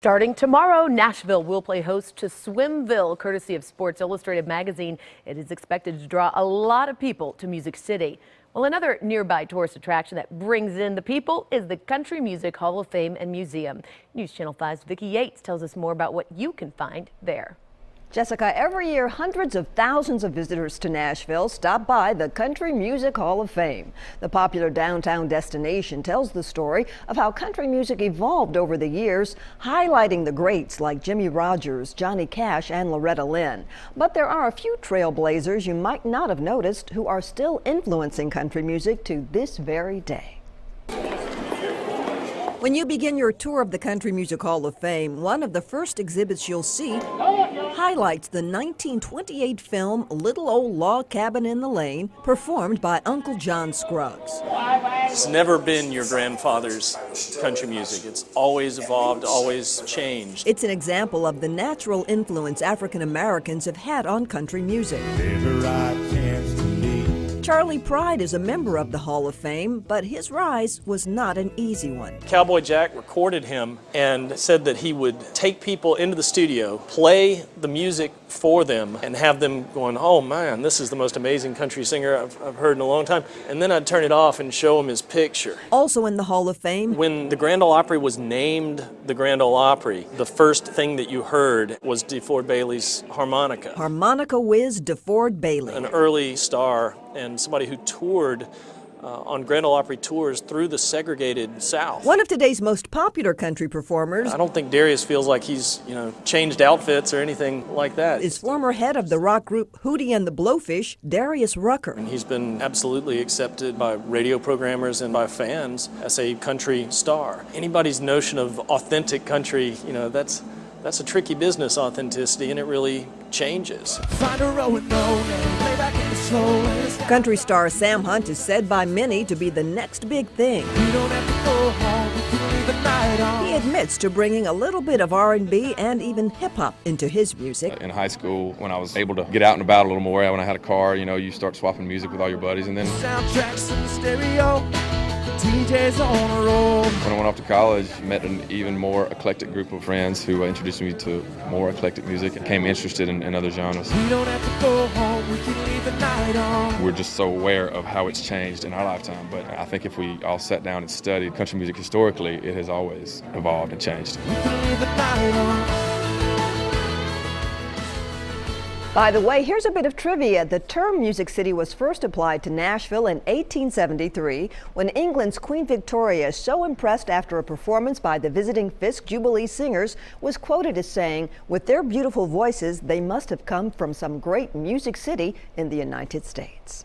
Starting tomorrow, Nashville will play host to Swimville, courtesy of Sports Illustrated magazine. It is expected to draw a lot of people to Music City. Well, another nearby tourist attraction that brings in the people is the Country Music Hall of Fame and Museum. News Channel 5's Vicki Yates tells us more about what you can find there. Jessica, every year hundreds of thousands of visitors to Nashville stop by the Country Music Hall of Fame. The popular downtown destination tells the story of how country music evolved over the years, highlighting the greats like Jimmie Rodgers, Johnny Cash, and Loretta Lynn. But there are a few trailblazers you might not have noticed who are still influencing country music to this very day. When you begin your tour of the Country Music Hall of Fame, one of the first exhibits you'll see highlights the 1928 film Little Old Log Cabin in the Lane, performed by Uncle John Scruggs. It's never been your grandfather's country music. It's always evolved, always changed. It's an example of the natural influence African Americans have had on country music. Charlie Pride is a member of the Hall of Fame, but his rise was not an easy one. Cowboy Jack recorded him and said that he would take people into the studio, play the music for them, and have them going, "Oh man, this is the most amazing country singer I've heard in a long time." And then I'd turn it off and show him his picture. Also in the Hall of Fame, when the Grand Ole Opry was named the Grand Ole Opry, the first thing that you heard was DeFord Bailey's harmonica. Harmonica whiz DeFord Bailey. An early star and somebody who toured on Grand Ole Opry tours through the segregated South. One of today's most popular country performers. I don't think Darius feels like he's, changed outfits or anything like that. Is former head of the rock group Hootie and the Blowfish, Darius Rucker. And he's been absolutely accepted by radio programmers and by fans as a country star. Anybody's notion of authentic country, that's a tricky business, authenticity, and it really changes. Country star Sam Hunt is said by many to be the next big thing. He admits to bringing a little bit of R&B and even hip-hop into his music. In high school, when I was able to get out and about a little more, when I had a car, you start swapping music with all your buddies, and then soundtracks in the stereo. DJs on a roll. When I went off to college, I met an even more eclectic group of friends who introduced me to more eclectic music and became interested in other genres. We don't have to go home, we can leave the night on. We're just so aware of how it's changed in our lifetime, but I think if we all sat down and studied country music historically, it has always evolved and changed. We can leave the night on. By the way, here's a bit of trivia. The term Music City was first applied to Nashville in 1873 when England's Queen Victoria, so impressed after a performance by the visiting Fisk Jubilee Singers, was quoted as saying, "With their beautiful voices, they must have come from some great music city in the United States."